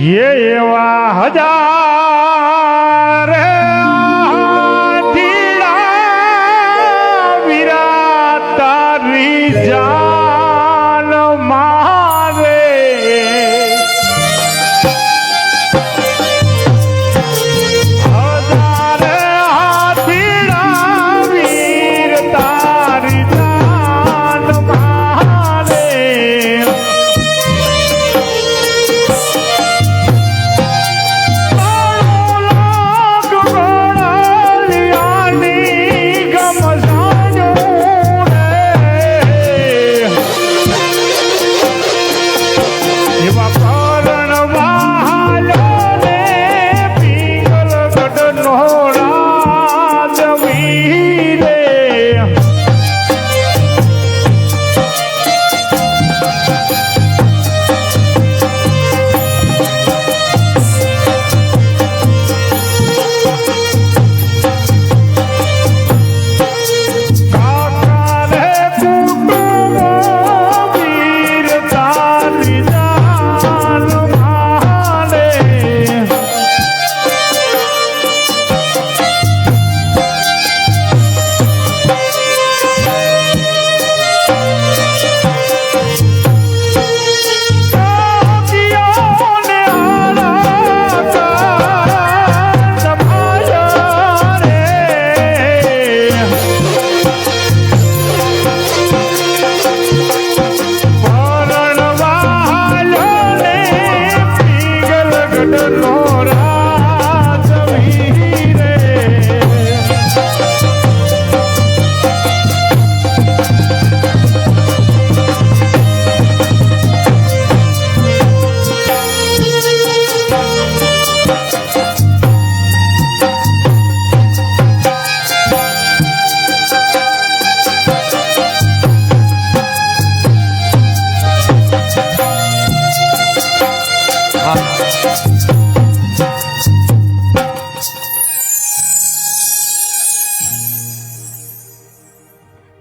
એવા હજાર વીરા તારી જાન મારે હજાર હાથીડા વીર તારી જાન મારે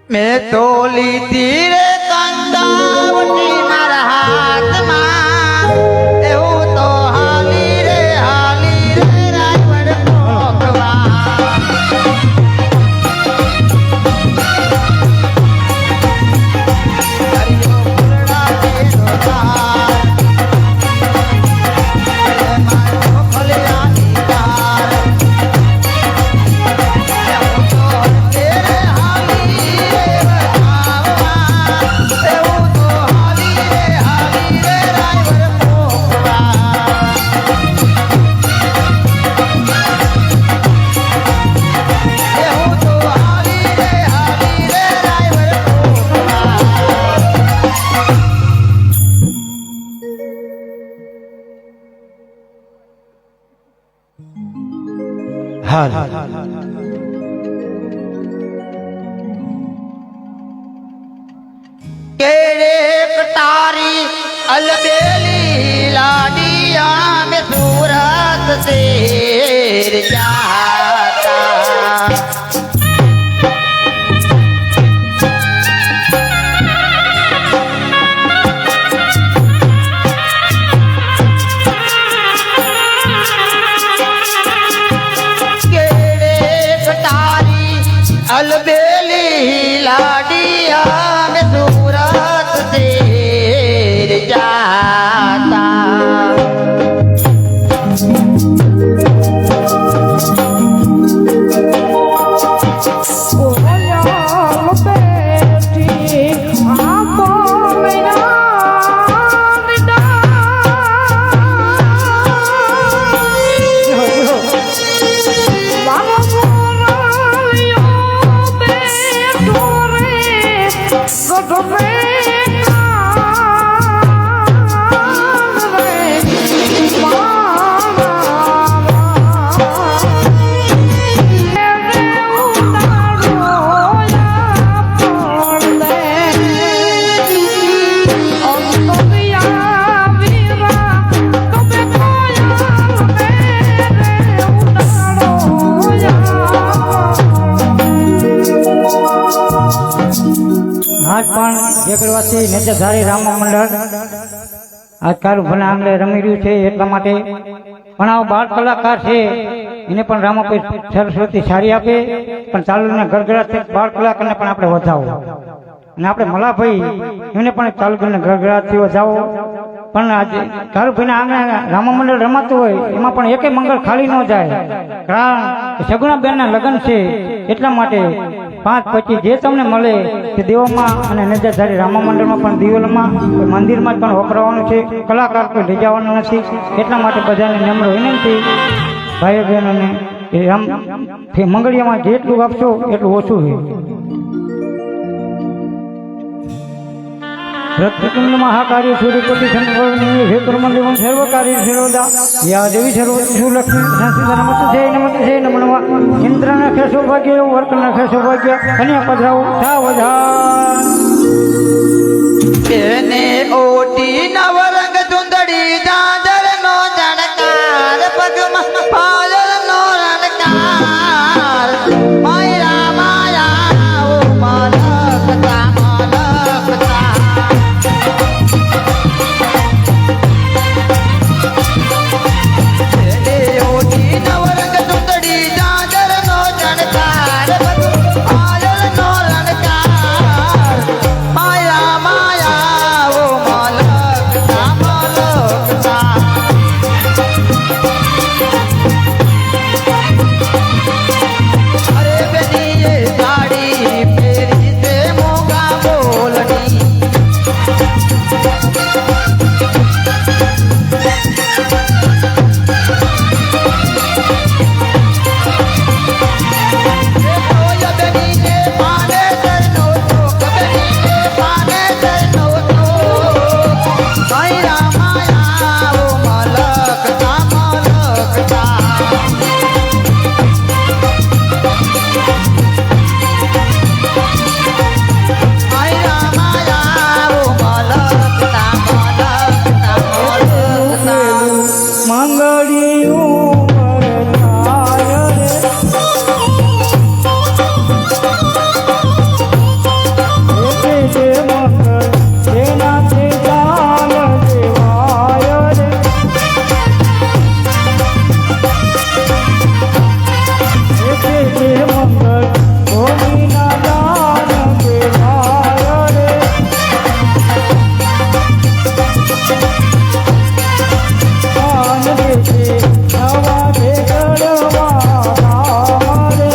મેં તો લીધી રે કંદાવટી મારા હાથમાં એવું તો હાલી રે રાવણ ભોગવા હરિયો ફૂલડા તેરો તાર મારો ફલિયાની તાર केरे कटारी अलबेली लाडिया में सूरत से जाता अलबेली लाडिया में सूरत से जाता આજ પણ એકડવાસી નેચરધારી રામ મંડળ આજકાલ ભલે આંગણે રમી રહ્યું છે એટલા માટે પણ આ બાળ કલાકાર છે એને પણ રામાપીર સરસ્વતી સારી આપે, પણ ચાલુને ગરગડાટ બાળ કલાકારને પણ આપણે વધાવો અને આપણે મલાભાઈ એમને પણ ચાલુને ગરગડાટથી વધાવો. પણ આજે કારુભાઈના આંગણે રામા મંડળ રમાતું હોય એમાં પણ એકે મંગળ ખાલી ન જાય, કારણ કે સગુણાબેનના લગ્ન છે એટલા માટે 5-25 જે તમને મળે તે દેવોમાં અને નજરધારી રામા મંડળમાં પણ દિવેલમાં મંદિરમાં પણ વપરાવાનું છે. કલાકાર કોઈ લઈ જવાનું નથી, એટલા માટે બધાને નમ્ર વિનંતી ભાઈઓ બહેનોને કે રામ મંગળિયામાં જેટલું આપશો એટલું ઓછું છે. રત્નકુંડ મહાકાર્ય સૂર્યકોટિ સંભવની હેતુર્મંદેવમ સર્વકાર્ય સર્વદા યા દેવી સર્વતિષુ લક્ષ્મી સંસ્કૃત નમસ્તે જય નમઃ. ઇન્દ્ર નખે સૌભાગ્ય વર્ક નખે સૌભાગ્ય કન્યા પધરાવો સાવધાન. એને ઓટી નવરંગ ચુંદડી ચાદર નો જણકાર પગમાં પાયલ નો રણકાર માયા માયા ઓ માલકતા માલકતા એને ઓટી નવરંગ ચુંદડી ચાદર નો જણકાર પગમાં પાયલ નો રણકાર માયા માયા ઓ માલકતા માલકતા અરે બેની એ સાડી પહેરી તે મોગા બોલની ઓય બેની ને પાને સરનો ચોક બેની ને પાને સરનો ચોક માયા માયા ઓ માલકતા માલકતા માયા માયા ઓ માલકતા માલકતા માલકતા મંગળિયું વરસાય રે, એકે જે મંગળ તેનાથી દાન દેવાય રે. એકે જે મંગળ ભૂમિના દાન દેવાય રે. દાન દેશે નવા ભેગડવા રામ રે.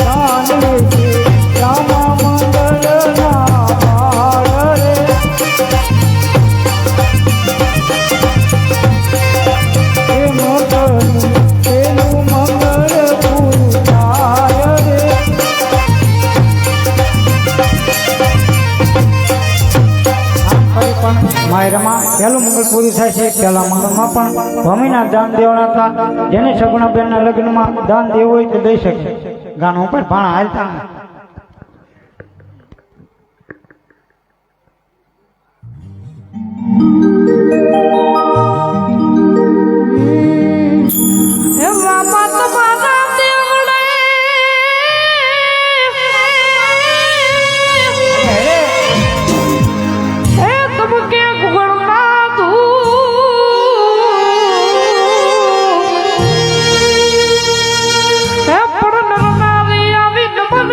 દાન દેશે રામા મંગળના બાળ રે. એ મોટનું તેનું મંગળ પૂરું થાય રે. માયરામાં પહેલું મંગળ પૂરું થાય છે. પહેલા મંગળમાં પણ ભૂમિના દાન દેવાના હતા, જેને સગુણાબેનના લગ્નમાં દાન દેવું હોય તો દઈ શકે. ગાનું ઉપર ભાણા હાલતા નથી. પણ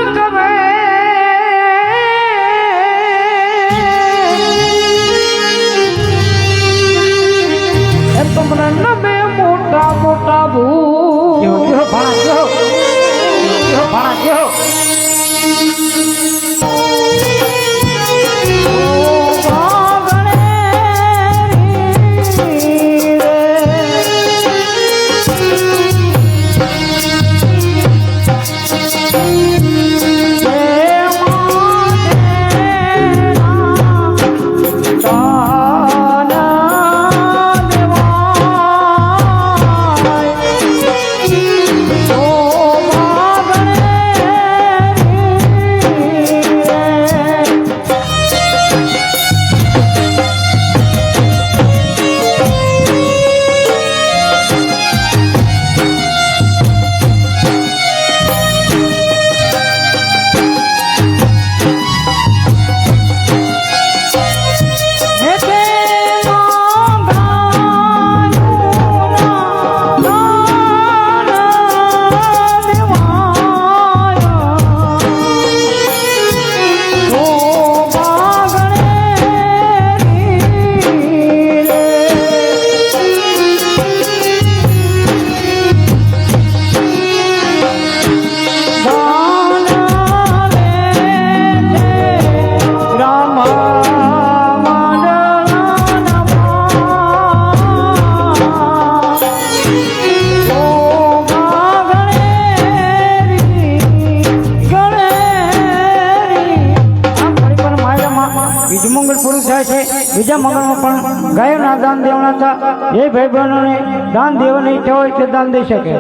થાય છે બીજા મંગળમાં પણ ગાયોના દાન દેવાના હતા એ ભાઈ બહેનોને દાન દેવાની ઈચ્છા હોય તે દાન દઈ શકે.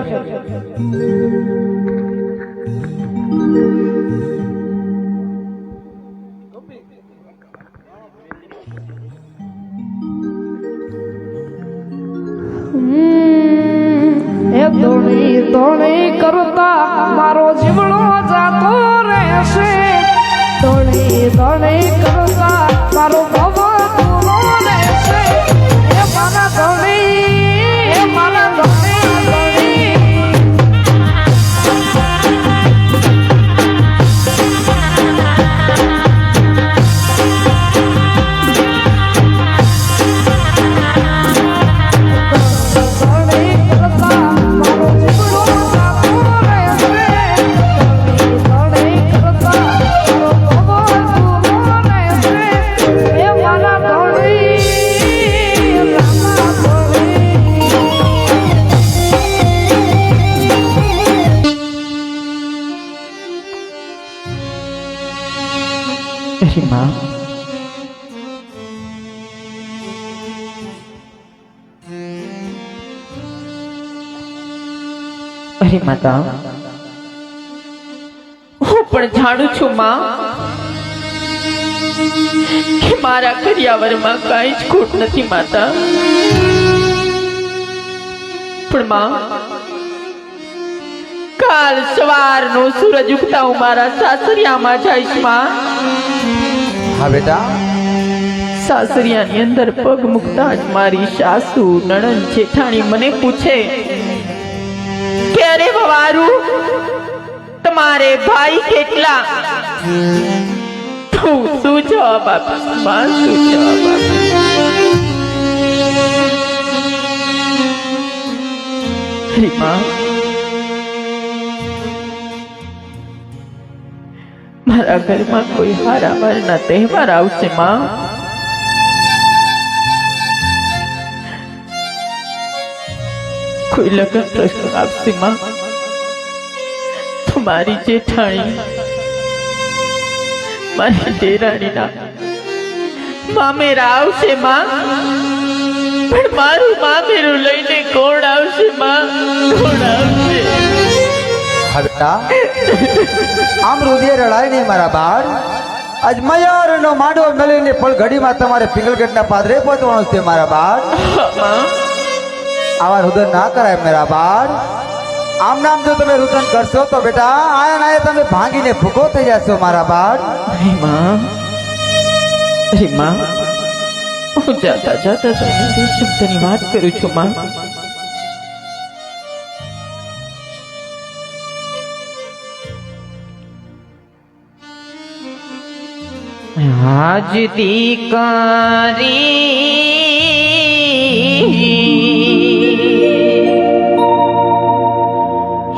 એ ધોળી ધોળી કરતા મારો જીવડો જાતો રહેશે. ધોળી ધોળી કરતા મારો ભવો પૂરો રહેશે. એ મારા ધોળી, એ મારા ધોળી ધોળી. અરે માં, અરે માતા, હું પણ જાણું છું માં કે મારા કરિયાવરમાં કાંઈ જ ખોટ નથી માતા. પણ માં, કાલ સવારનો સૂરજ ઉગતા હું મારા સાસરિયામાં જઈશ માં. હા બેટા, સાસરિયાની અંદર પગ મૂકતા જ મારી સાસુ, નણંદ, જેઠાણી મને પૂછે કે અરે વવારું, તમારે ભાઈ કેટલા? તું શું જવાબ આપીશ માં? શું જવાબ આપીશ? અરે માં, મારા ઘરમાં કોઈ હારાવારના તહેવાર આવશે માં, કોઈ લગ્ન પ્રસંગ આવશે માં, તો મારી જેઠાણી, મારી દેરાણીના મામેરા આવશે માં. પણ મારું મામેરું લઈને કોણ આવશે માં? કોણ આવશે? હા બેટા, આમ રુધિર રડાય નહીં મારા બાળ. આજ મયરનો માંડવો મેળવીને પળ ઘડીમાં તમારે પિંગલગઢના પાદરે પહોંચવાનું છે મારા બાળ. માં, આવા રુદન ના કરાય મારા બાળ. આમ નામ જો તમે રુદન કરશો તો બેટા આયા નાયા તમે ભાંગીને ભૂખો થઈ જશો મારા બાળ. અરે માં, અરે માં, હું જાતા જાતા તમને શબ્દની વાત કરું છું માં. આજ દીકરી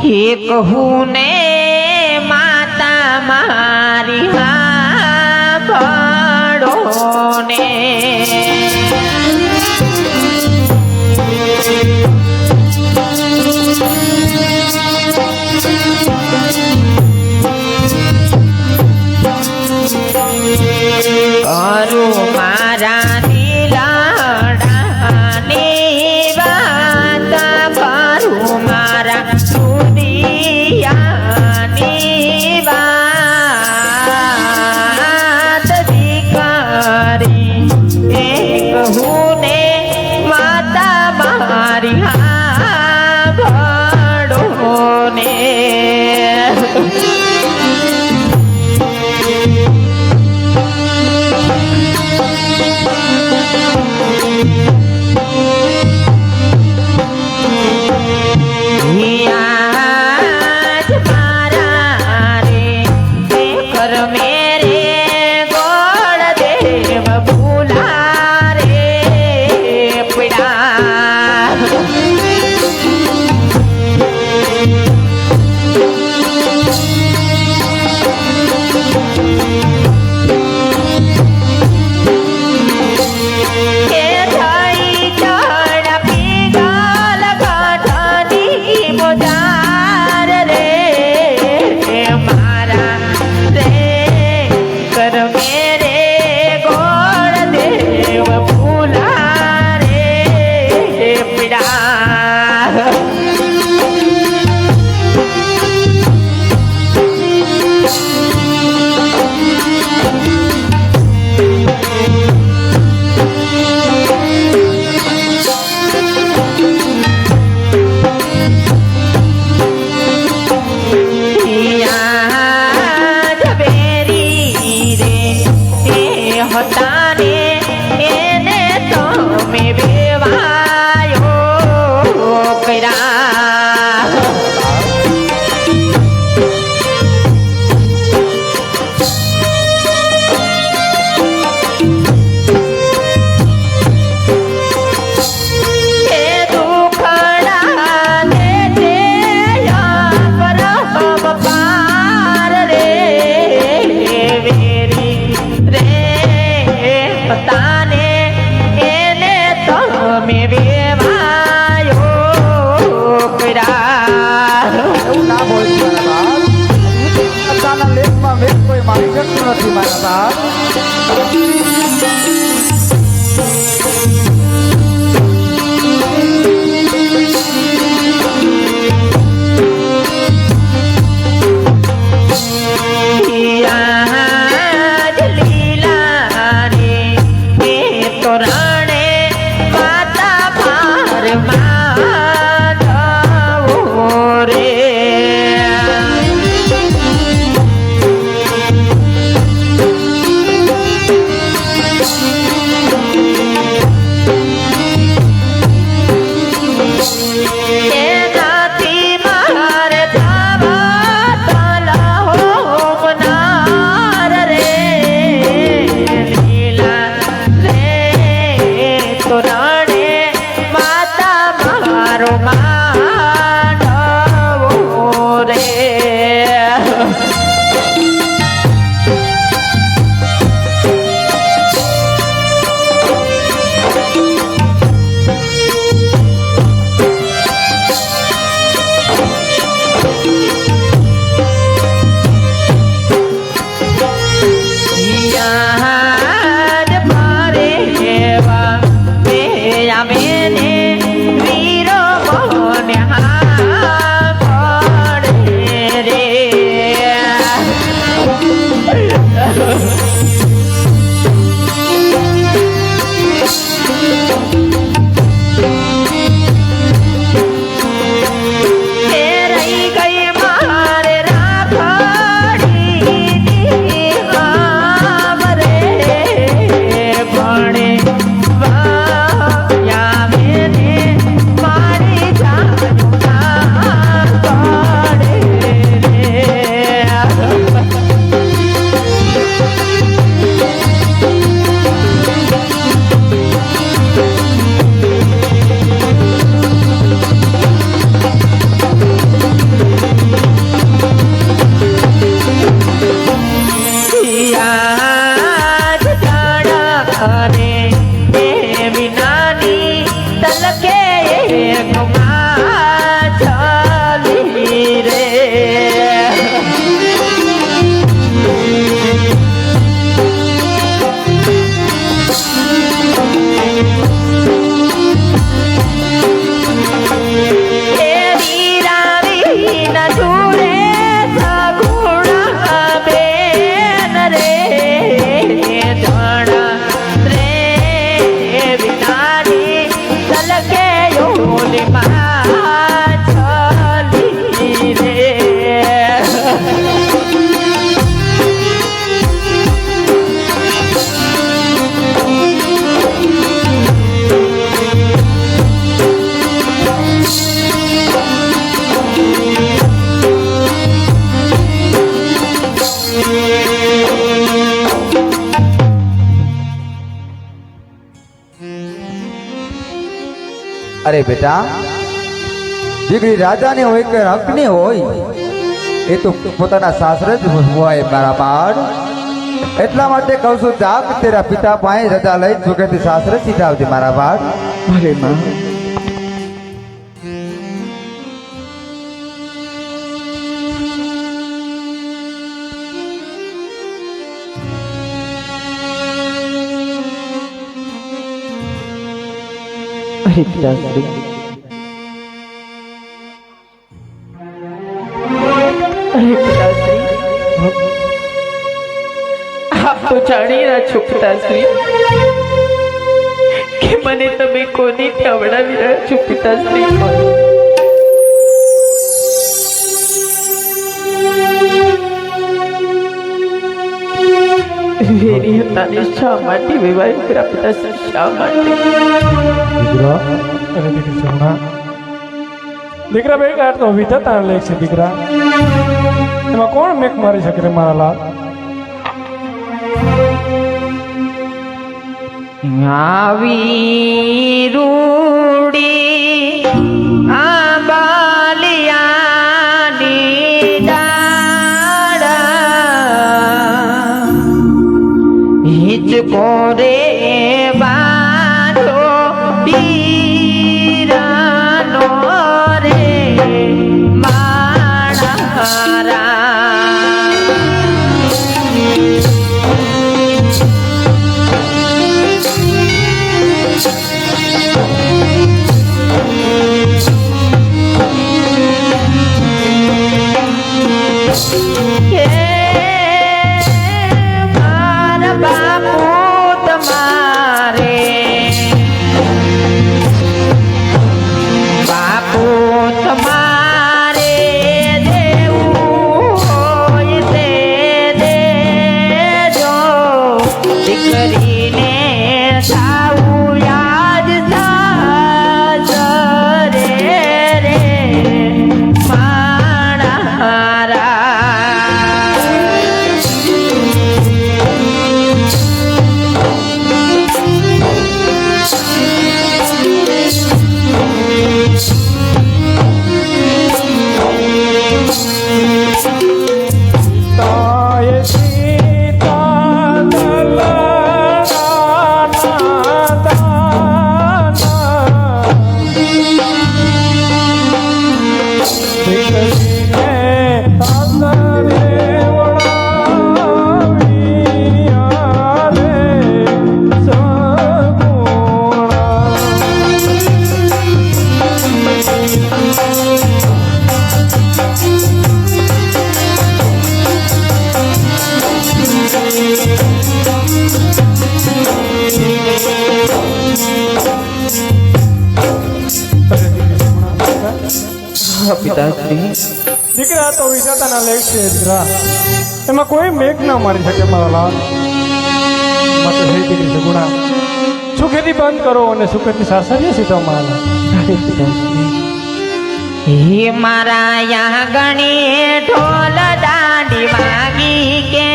હે કહું ને માતા મારી હા ભણો ને કરું મારા દિલાડાની વાત, કરું મારા સુનિયાની વાત. દીકરી એ કહું ને માતા મારી હા ભણો ને. તાને એને તમે વેવાયો કર્યા એવું ના બોલ મારા બાપ. પોતાના લેખમાં વેદ કોઈ મારી શકતું નથી મારા બાપ. અરે બેટા, દીકરી રાજાને હોય કે હકની હોય એ તો પોતાના સાસરે જ હોય મારા બાળ. એટલા માટે કહું છું, જાગ તેરા પિતા પાસે રજા લઈ છોકરીથી સાસરે સીધા આવજે મારા બાળ. અરે માં અરે પિતાશ્રી, અરે પિતાશ્રી, આપ તો જાણી રહ્યા છો પિતાશ્રી કે મને તમે કોની ખવડાવી રહ્યા છો પિતાશ્રી. ઝેરી હતા ને શા માટે વિવાહ કર્યા પિતાશ્રી, શા માટે? દીકરા અરે દીકરી સોના, દીકરા બે કાઢ તો વિધાતા લેખ છે દીકરા, એમાં કોણ મેક મારી શકે રે મારા લાલ? આવી રૂડી આંબાલિયાની ડાળા હિચકો રે બાંધો પીરાનો રે માળા. પિતાશ્રી, દીકરા તો વિધાતાના લેખ છે દીકરા, એમાં કોઈ મેઘ ના મારી શકે મારા લાલ. માટે હે દીકરી સગુણા, સુખેથી બંધ કરો અને સુખેથી સાસરીએ સીધો મારા લાલ. હે મારા યા ગણી ઢોલ દાંડી વાગી કે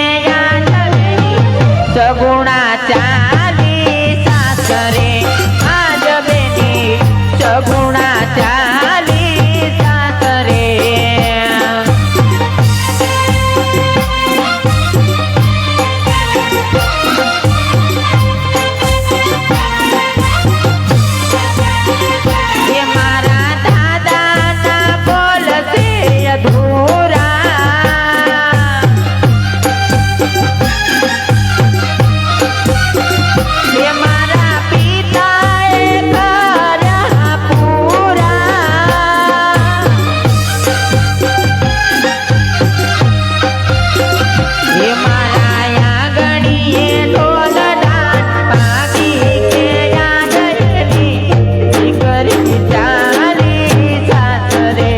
સગુણા ચાલી સાસરે આજ બેટી સગુણા ચાલી સાસરે. એ મારા દાદાના બોલ છે અધૂરા, એ મારા પિતાએ કર્યા પૂરા. એ મારા આંગણીએ ઢોલ દાંડ પાકી કે યાદની દીકરી ચાલી સાસરે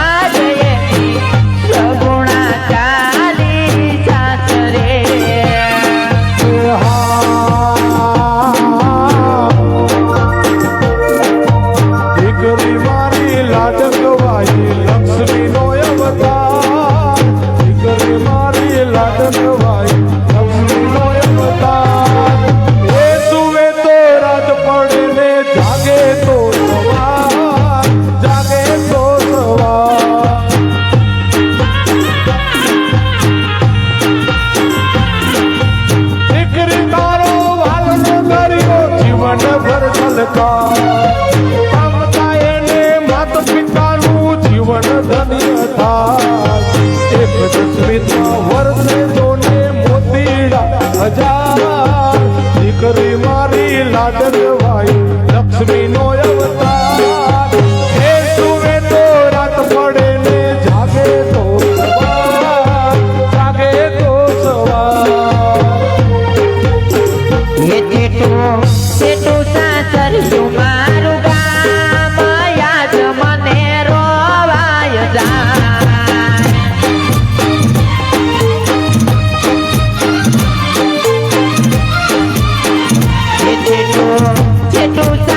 આજ એની સગુણા ચાલી સાસરે. દીકરી મારી લાડકવાઈ લક્ષ્મીનો અવતાર, દીકરી મારી લાડકવાઈ લક્ષ્મીનો અવતાર. એ સુવે તો રાત પડે ને જાગે તો સવાર, જાગે તો સવાર. દીકરી તારો વાલનો દરિયો જીવન ભર છલકાર, મમતા એને માત પિતાનું જીવન ધન્ય થાય. એક જ સ્મિતમાં વર્ષે જોને મોતીડા હજાર, દીકરી મારી લાડકવાઈ લક્ષ્મીનો અવતાર. એ સુવે તો રાત પડે ને જાગે તો સવાર, જાગે તો સવાર. એ જેટું સાસરિયું મારું ગામ યાદ મને રોવાય જાય. એટલું